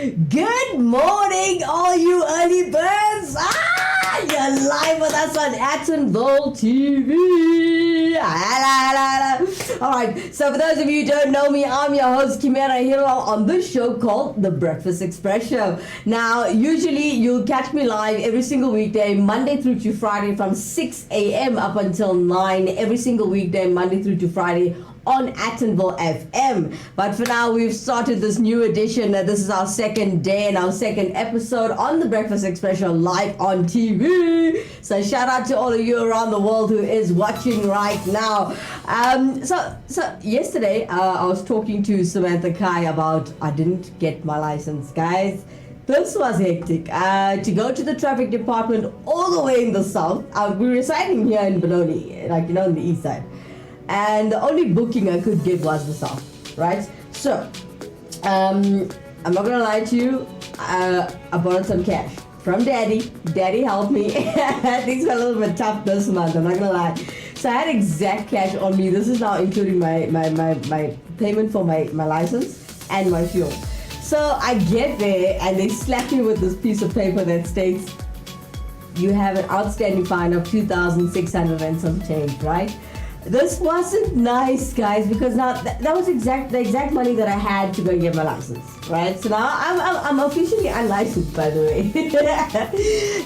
Good morning, all you early birds. You're live with us on Atonville TV. Alright, so for those of you who don't know me, I'm your host, Kimera, Heeralal, on this show called The Breakfast Express Show. Now, usually you'll catch me live every single weekday, Monday through to Friday from 6 a.m. up until 9, every single weekday, Monday through to Friday, on Atonville FM. But for now, we've started this new edition. This is our second day and our second episode on the Breakfast Express Show live on TV. So shout out to all of you around the world who is watching right now. So yesterday, I was talking to Samantha Kai about I didn't get my license, guys. This was hectic. To go to the traffic department all the way in the south. We're residing here in Benoni, in the east side. And the only booking I could get was the south, right? So, I'm not gonna lie to you, I borrowed some cash from Daddy. Daddy helped me. Things got a little bit tough this month, I'm not gonna lie. So I had exact cash on me. This is now including my payment for my license and my fuel. So I get there and they slap me with this piece of paper that states, you have an outstanding fine of 2,600 and some change, right? This wasn't nice, guys, because now that was the exact money that I had to go and get my license, right? So now I'm officially unlicensed, by the way.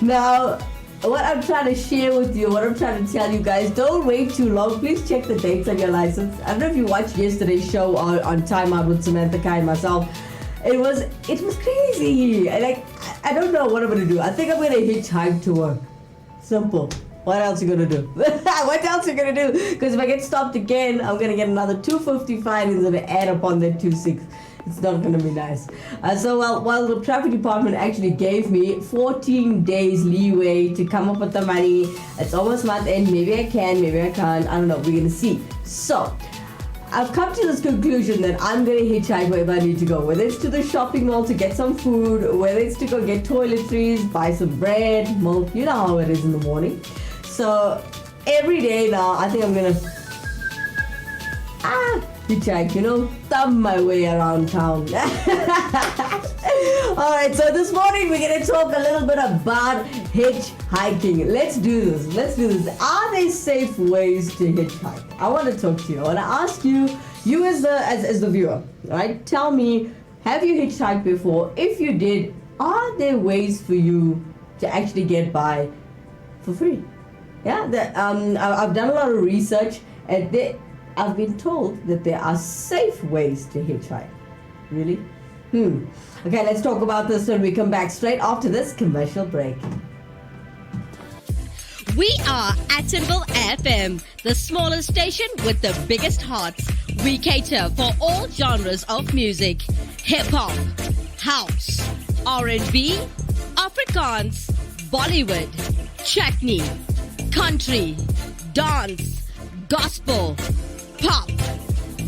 Now, what I'm trying to share with you, what I'm trying to tell you guys, don't wait too long. Please check the dates on your license. I don't know if you watched yesterday's show on Time Out with Samantha Kai and myself. It was crazy. I don't know what I'm gonna do. I think I'm gonna hitchhike to work. Simple. What else you gonna do? What else you gonna do? Because if I get stopped again, I'm gonna get another 250 fine and gonna add up on that 26. It's not gonna be nice. So while the traffic department actually gave me 14 days leeway to come up with the money, it's almost month end. Maybe I can, maybe I can't. I don't know. We're gonna see. So I've come to this conclusion that I'm gonna hitchhike wherever I need to go. Whether it's to the shopping mall to get some food, whether it's to go get toiletries, buy some bread, milk. You know how it is in the morning. So every day now, I think I'm gonna hitchhike, thumb my way around town. Alright, so this morning we're gonna talk a little bit about hitchhiking. Let's do this. Are there safe ways to hitchhike? I want to talk to you. I want to ask you as the viewer, right? Tell me, have you hitchhiked before? If you did, are there ways for you to actually get by for free? Yeah, I've done a lot of research and I've been told that there are safe ways to hitchhike. Really? Okay, let's talk about this when we come back straight after this commercial break. We are Atonville FM, the smallest station with the biggest hearts. We cater for all genres of music. Hip-hop, house, R&B, Afrikaans, Bollywood, Chutney, country, dance, gospel, pop,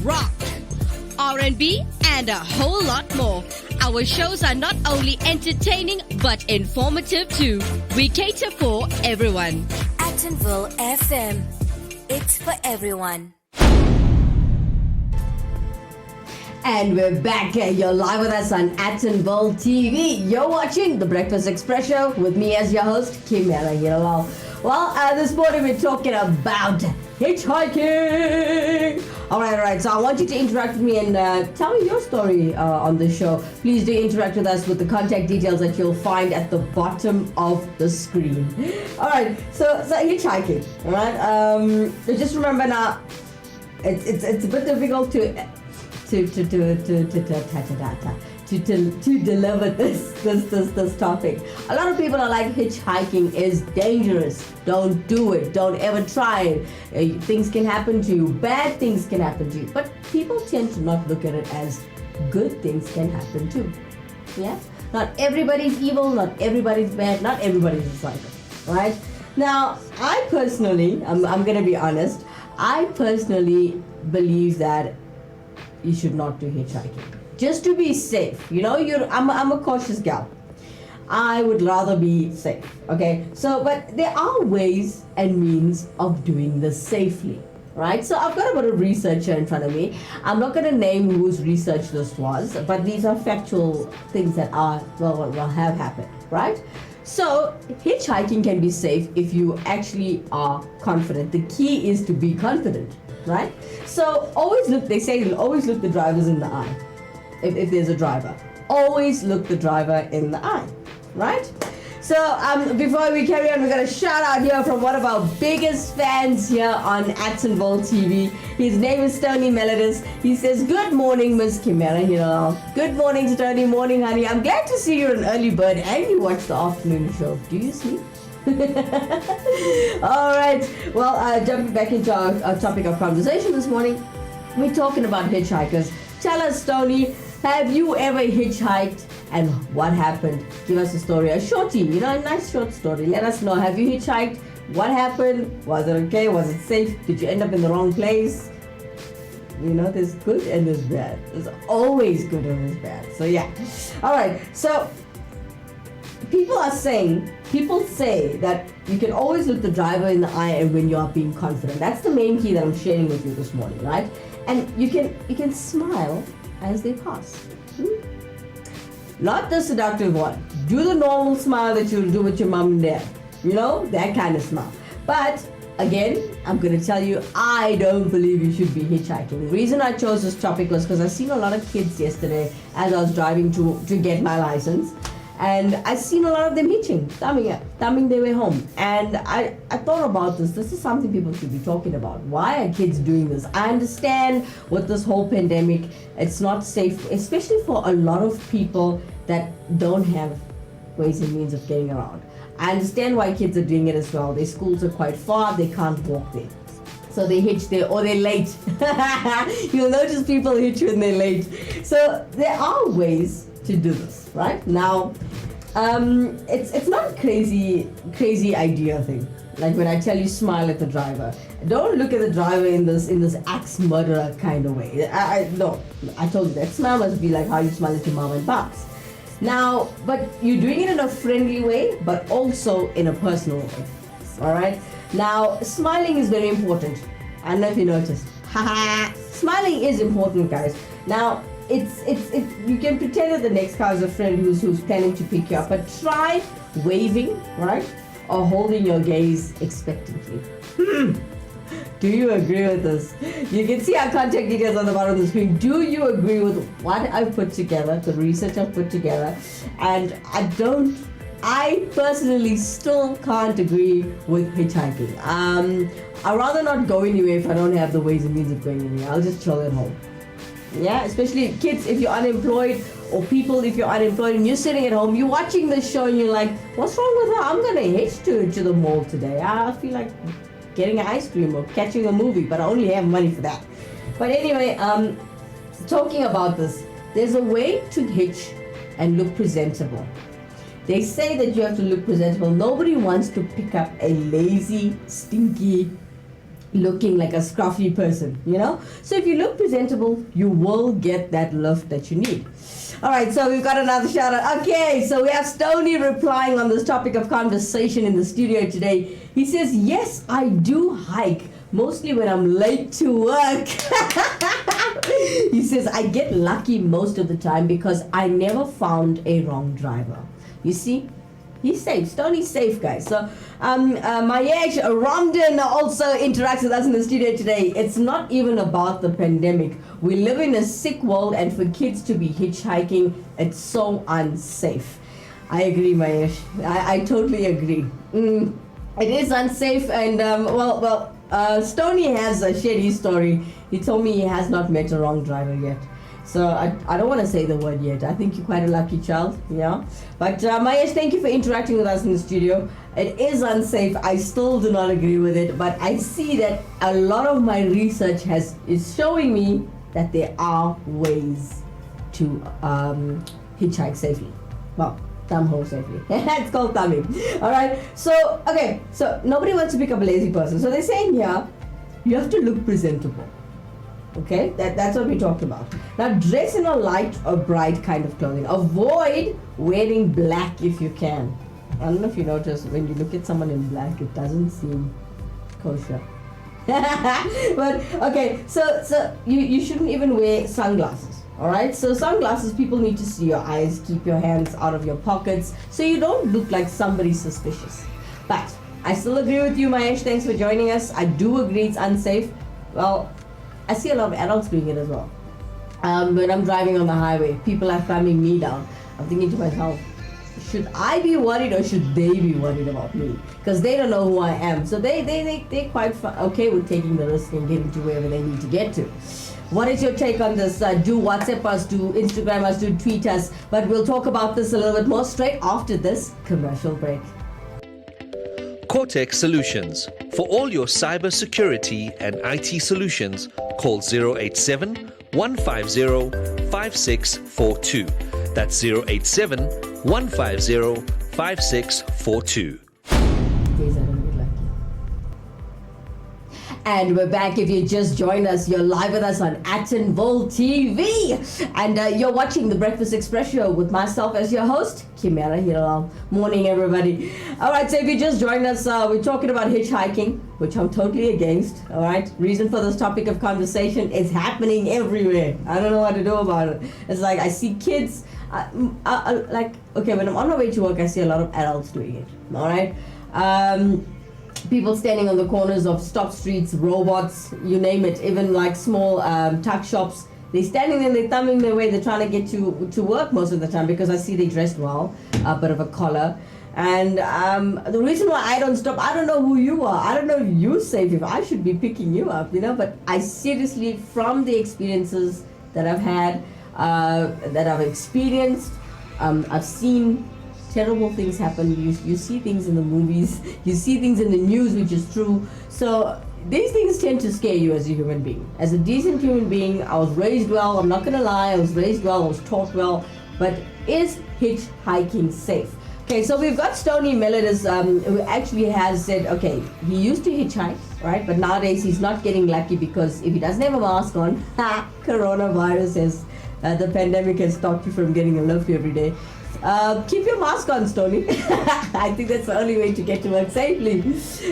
rock, R&B, and a whole lot more. Our shows are not only entertaining but informative too. We cater for everyone. Atonville FM. It's for everyone. And we're back. You're live with us on Atonville TV. You're watching The Breakfast Express Show with me as your host, Kimera Heeralal. Well, this morning we're talking about hitchhiking. All right. So I want you to interact with me and tell me your story on the show. Please do interact with us with the contact details that you'll find at the bottom of the screen. All right. So hitchhiking. All right. So just remember now, it's a bit difficult to deliver this topic. A lot of people are like, hitchhiking is dangerous. Don't do it. Don't ever try it. Things can happen to you. Bad things can happen to you. But people tend to not look at it as good things can happen too. Yeah? Not everybody's evil. Not everybody's bad. Not everybody's a psycho. Right? Now, I personally, I'm going to be honest, I personally believe that you should not do hitchhiking. Just to be safe. I'm a cautious gal. I would rather be safe. Okay? So, but there are ways and means of doing this safely. right? So I've got a bit of research here in front of me. I'm not going to name whose research this was, but these are factual things that are will have happened, right? So hitchhiking can be safe if you actually are confident. The key is to be confident, right? So always look. They say always look the drivers in the eye. If there's a driver, always look the driver in the eye, right? So before we carry on, we're going to shout out here from one of our biggest fans here on Attenville TV. His name is Tony Melodis. He says, good morning, Miss Kimera Heeralal. Good morning, Tony. Morning, honey. I'm glad to see you're an early bird and you watch the afternoon show. Do you sleep? All right. Well, jumping back into our topic of conversation this morning, we're talking about hitchhikers. Tell us, Tony, have you ever hitchhiked? And what happened? Give us a story, a shorty, a nice short story. Let us know. Have you hitchhiked? What happened? Was it okay? Was it safe? Did you end up in the wrong place? There's good and there's bad. There's always good and there's bad. So yeah. All right. So people say that you can always look the driver in the eye and when you are being confident. That's the main key that I'm sharing with you this morning, right? And you can smile as they pass. Not the seductive one. Do the normal smile that you'll do with your mom and dad. That kind of smile. But again, I'm going to tell you, I don't believe you should be hitchhiking. The reason I chose this topic was because I seen a lot of kids yesterday as I was driving to get my license. And I seen a lot of them hitching, thumbing their way home. And I thought about this. This is something people should be talking about. Why are kids doing this? I understand with this whole pandemic, it's not safe, especially for a lot of people that don't have ways and means of getting around. I understand why kids are doing it as well. Their schools are quite far, they can't walk there. So they hitch there, or they're late. You'll notice people hitch when they're late. So there are ways to do this, right? Now, it's not a crazy idea thing. Like when I tell you smile at the driver, don't look at the driver in this axe murderer kind of way. No, I told you that smile must be like how you smile at your mom and pops. Now, but you're doing it in a friendly way, but also in a personal way. All right. Now, smiling is very important. I don't know if you noticed. Smiling is important, guys. Now, it's you can pretend that the next car is a friend who's planning to pick you up, but try waving, right, or holding your gaze expectantly. Do you agree with this? You can see our contact details on the bottom of the screen. Do you agree with what I've put together, the research I've put together? And I personally still can't agree with hitchhiking. I'd rather not go anywhere if I don't have the ways and means of going anywhere. I'll just chill at home. Yeah, especially kids if you're unemployed, or people if you're unemployed and you're sitting at home, you're watching this show and you're like, what's wrong with her? I'm gonna hitch to the mall today. I feel like getting an ice cream or catching a movie, but I only have money for that. But anyway, talking about this, there's a way to hitch and look presentable. They say that you have to look presentable. Nobody wants to pick up a lazy, stinky, looking like a scruffy person, So if you look presentable, you will get that lift that you need. All right, so we've got another shout out. Okay, so we have Stoney replying on this topic of conversation in the studio today. He says, yes, I do hike, mostly when I'm late to work. He says, I get lucky most of the time because I never found a wrong driver. You see? He's safe. Stoney's safe, guys. So, Mayesh Ramdan also interacts with us in the studio today. It's not even about the pandemic. We live in a sick world, and for kids to be hitchhiking, it's so unsafe. I agree, Mayesh. I totally agree. It is unsafe, and Stoney has shared his story. He told me he has not met a wrong driver yet. So I don't want to say the word yet. I think you're quite a lucky child, yeah. But Mayesh, thank you for interacting with us in the studio. It is unsafe. I still do not agree with it, but I see that a lot of my research is showing me that there are ways to hitchhike safely. Well, thumb hole safely. It's called thumbing. All right. So okay. So nobody wants to pick up a lazy person. So they're saying here, you have to look presentable. Okay, that's what we talked about. Now, dress in a light or bright kind of clothing. Avoid wearing black if you can. I don't know if you notice, when you look at someone in black, it doesn't seem kosher. But okay, so you shouldn't even wear sunglasses. All right, so sunglasses, people need to see your eyes. Keep your hands out of your pockets so you don't look like somebody suspicious. But I still agree with you, Mahesh. Thanks for joining us. I do agree it's unsafe. Well, I see a lot of adults doing it as well. When I'm driving on the highway, people are thumbing me down. I'm thinking to myself, should I be worried or should they be worried about me? Because they don't know who I am. So they're quite okay with taking the risk and getting to wherever they need to get to. What is your take on this? Do WhatsApp us, do Instagram us, do tweet us. But we'll talk about this a little bit more straight after this commercial break. Cortex Solutions. For all your cyber security and IT solutions, call 087 150 5642. That's 087 150 5642. And we're back. If you just joined us, you're live with us on Attenville TV. And you're watching the Breakfast Express Show with myself as your host, Kimera Heeralal. Morning, everybody. All right, so if you just joined us, we're talking about hitchhiking, which I'm totally against. All right, reason for this topic of conversation is happening everywhere. I don't know what to do about it. It's like I see kids, like, okay, when I'm on my way to work, I see a lot of adults doing it. All right. People standing on the corners of stop streets, robots, you name it, even like small tuck shops. They're standing there, they're thumbing their way, they're trying to get to work most of the time because I see they dressed well, a bit of a collar. And the reason why I don't stop, I don't know who you are. I don't know if you're safe, if I should be picking you up, but I seriously, from the experiences that I've had, that I've experienced, I've seen terrible things happen. You see things in the movies, you see things in the news, which is true. So these things tend to scare you as a human being. As a decent human being, I was raised well, I'm not gonna lie, I was raised well, I was taught well, but is hitchhiking safe? Okay, so we've got Stony Melodis, who actually has said, okay, he used to hitchhike, right? But nowadays he's not getting lucky because if he doesn't have a mask on, coronavirus the pandemic has stopped you from getting a lift every day. Keep your mask on, Stony. I think that's the only way to get to work safely.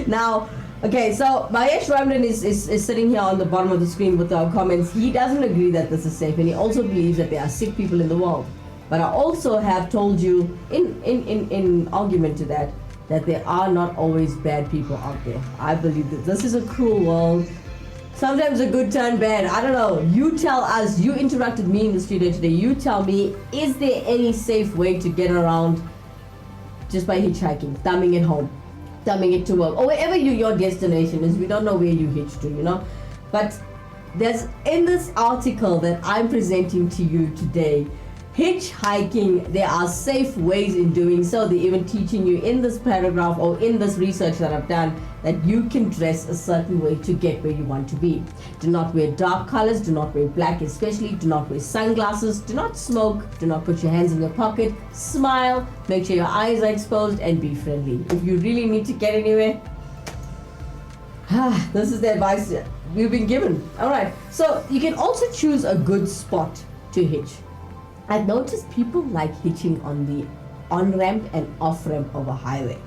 Now, okay, so Mahesh Ramdan is sitting here on the bottom of the screen with our comments. He doesn't agree that this is safe, and he also believes that there are sick people in the world. But I also have told you in argument to that there are not always bad people out there. I believe that this is a cruel world. Sometimes a good turn bad. I don't know. You tell us. You interacted with me in the studio today. You tell me, is there any safe way to get around just by hitchhiking, thumbing it home, thumbing it to work, or wherever your destination is? We don't know where you hitch to, But there's, in this article that I'm presenting to you today, hitchhiking, there are safe ways in doing so. They're even teaching you in this paragraph or in this research that I've done that you can dress a certain way to get where you want to be. Do not wear dark colors, do not wear black especially, do not wear sunglasses, do not smoke, do not put your hands in your pocket, smile, make sure your eyes are exposed, and be friendly. If you really need to get anywhere, this is the advice we've been given. Alright, so you can also choose a good spot to hitch. I've noticed people like hitching on the on-ramp and off-ramp of a highway.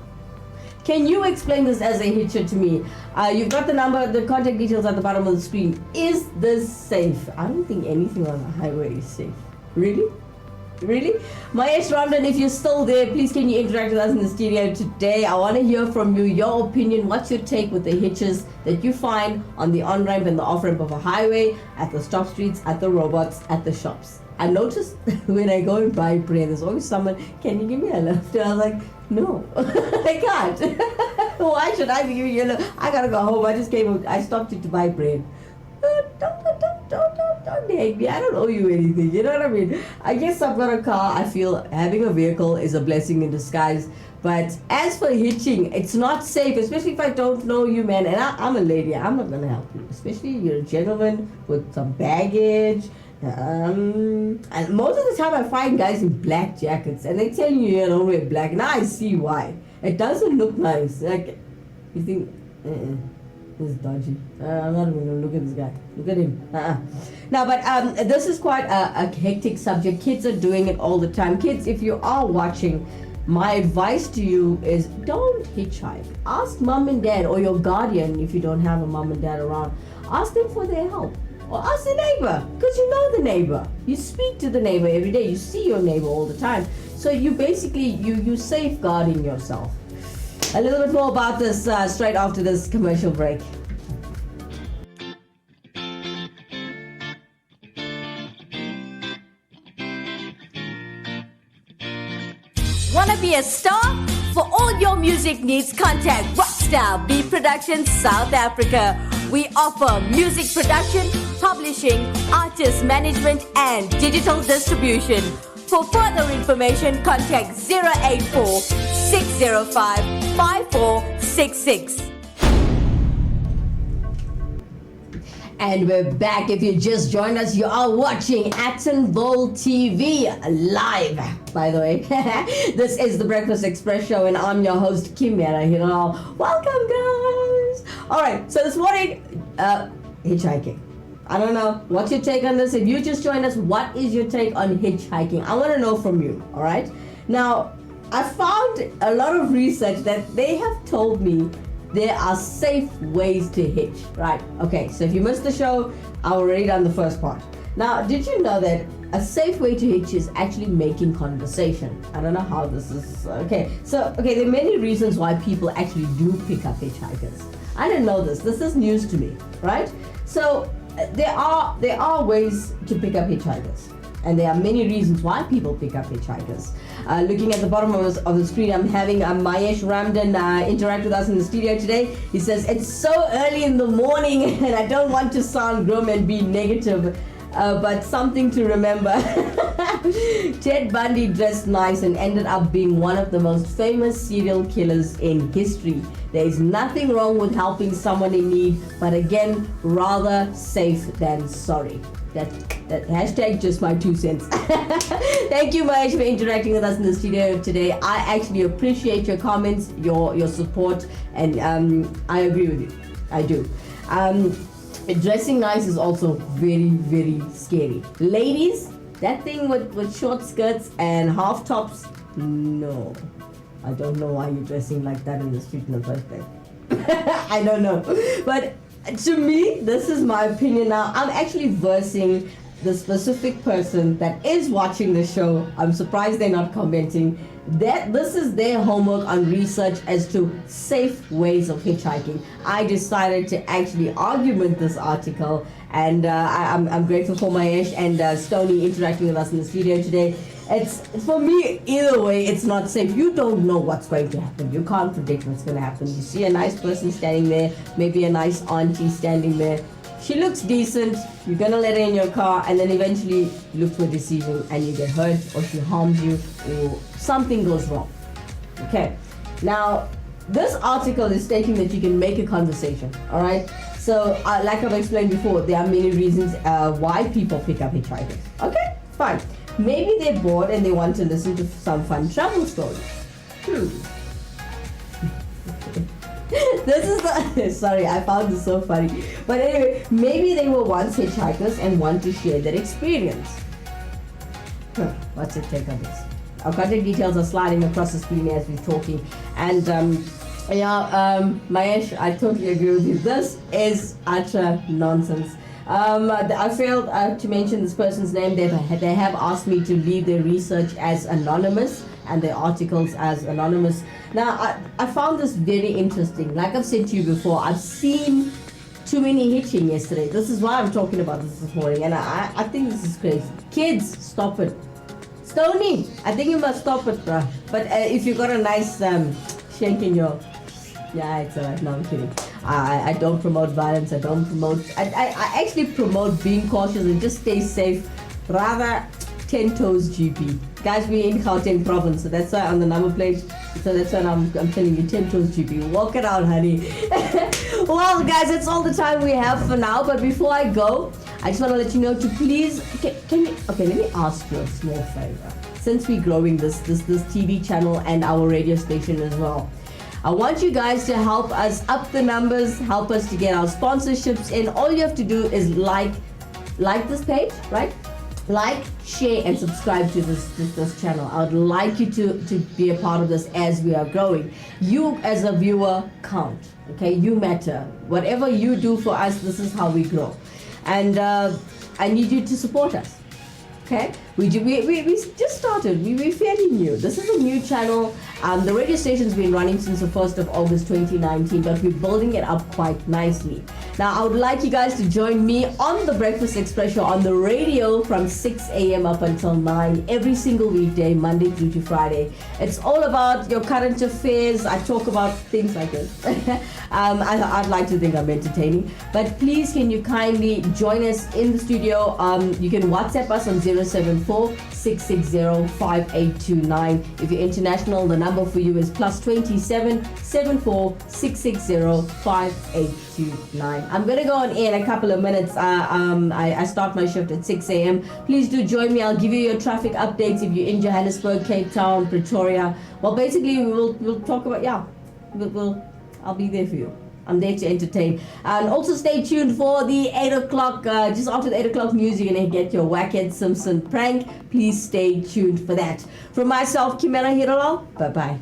Can you explain this as a hitcher to me? You've got the contact details at the bottom of the screen. Is this safe? I don't think anything on the highway is safe. Really? Really? Mahesh Ramdan, if you're still there, please can you interact with us in the studio today? I want to hear from you, your opinion. What's your take with the hitches that you find on the on-ramp and the off-ramp of a highway, at the stop streets, at the robots, at the shops? I noticed when I go and buy bread, there's always someone, can you give me a lift? And I was like, no, I can't. Why should I be giving you a lift? I gotta go home. I stopped you to buy bread. Don't hate me. I don't owe you anything. You know what I mean? I guess I've got a car. I feel having a vehicle is a blessing in disguise. But as for hitching, it's not safe, especially if I don't know you, man. And I'm a lady. I'm not gonna help you. Especially if you're a gentleman with some baggage. And most of the time I find guys in black jackets and they tell you don't wear black. Now I see why. It doesn't look nice. Like, you think, this is dodgy. I'm not even gonna look at this guy. Look at him. No, but this is quite a hectic subject. Kids are doing it all the time. Kids, if you are watching, my advice to you is don't hitchhike. Ask mom and dad or your guardian if you don't have a mom and dad around. Ask them for their help. Or ask the neighbor, because you know the neighbor. You speak to the neighbor every day. You see your neighbor all the time. So you basically, you safeguarding yourself. A little bit more about this straight after this commercial break. Wanna be a star? For all your music needs, contact Rockstar B Productions South Africa. We offer music production, publishing, artist management, and digital distribution. For further information, contact 084 605 5466. And we're back. If you just joined us, you are watching Attenville TV live, by the way. This is the Breakfast Express Show, and I'm your host, Kimera Heeralal. Welcome, guys. All right, so this morning, hitchhiking. I don't know. What's your take on this? If you just joined us, what is your take on hitchhiking? I want to know from you, all right? Now, I found a lot of research that they have told me there are safe ways to hitch, right? Okay, so if you missed the show, I already done the first part. Now, did you know that a safe way to hitch is actually making conversation? I don't know how this is, okay, there are many reasons why people actually do pick up hitchhikers. I didn't know this. This is news to me, right? So there are ways to pick up hitchhikers. And there are many reasons why people pick up hitchhikers. Looking at the bottom of the screen, I'm having Mahesh Ramdan interact with us in the studio today. He says, it's so early in the morning and I don't want to sound grim and be negative, but something to remember. Ted Bundy dressed nice and ended up being one of the most famous serial killers in history. There is nothing wrong with helping someone in need, but again, rather safe than sorry. That hashtag just my 2 cents. Thank you, Mahesh, for interacting with us in the studio today. I actually appreciate your comments, your support, and I agree with you. I do. Dressing nice is also very, very scary. Ladies, that thing with short skirts and half tops, no. I don't know why you're dressing like that in the street in the first place. I don't know. But to me, this is my opinion now. I'm actually versing the specific person that is watching the show. I'm surprised they're not commenting. That this is their homework on research as to safe ways of hitchhiking. I decided to actually argument this article, and I'm grateful for Mahesh and Stoney interacting with us in the studio today. It's for me, either way, it's not safe. You don't know what's going to happen. You can't predict what's going to happen. You see a nice person standing there, maybe a nice auntie standing there. She looks decent. You're going to let her in your car, and then eventually you look to a decision and you get hurt, or she harms you, or something goes wrong. Okay. Now, this article is stating that you can make a conversation. All right. So, like I've explained before, there are many reasons why people pick up hitchhikers. Okay, fine. Maybe they're bored and they want to listen to some fun travel stories. This is the sorry, I found this so funny. But anyway, maybe they were once hitchhikers and want to share their experience. What's your take on this? Our contact details are sliding across the screen as we're talking. And Mahesh, I totally agree with you. This is utter nonsense. I failed to mention this person's name. They have asked me to leave their research as anonymous and their articles as anonymous. Now, I found this very interesting. Like I've said to you before, I've seen too many hitching yesterday. This is why I'm talking about this morning, and I think this is crazy. Kids, stop it. Stoney, I think you must stop it, bruh. But if you got a nice shank in your... Yeah, it's alright. No, I'm kidding. I don't promote violence. I actually promote being cautious and just stay safe. Rather, 10 toes GP. Guys, we're in Gauteng province, so that's why on the number plate, so that's why I'm telling you 10 toes GP. Walk it out, honey. Well, guys, that's all the time we have for now. But before I go, I just want to let you know to please, can you, okay, let me ask you a small favor. Since we're growing this TV channel and our radio station as well, I want you guys to help us up the numbers, help us to get our sponsorships in. All you have to do is like this page, right? like, share, and subscribe to this channel. I would like you to be a part of this as we are growing. You as a viewer count. Okay, you matter. Whatever you do for us, this is how we grow. And I need you to support us. Okay, we just started. We're fairly new. This is a new channel. The radio station's been running since the 1st of August 2019, but we're building it up quite nicely. Now, I would like you guys to join me on the Breakfast Express show on the radio from 6 a.m. up until 9 every single weekday, Monday through to Friday. It's all about your current affairs. I talk about things like this. I'd like to think I'm entertaining, but please can you kindly join us in the studio. You can WhatsApp us on 074-660-5829. If you're international, the number for you is +27 74 660 5829. I'm gonna go on air in a couple of minutes. I start my shift at 6 a.m. Please do join me. I'll give you your traffic updates if you're in Johannesburg, Cape Town, Pretoria. Well, basically we'll talk about I'll be there for you. I'm there to entertain. And also stay tuned for the 8 o'clock, just after the 8 o'clock news, you're going to get your Wackhead Simpson prank. Please stay tuned for that. From myself, Kimera Heeralal, bye-bye.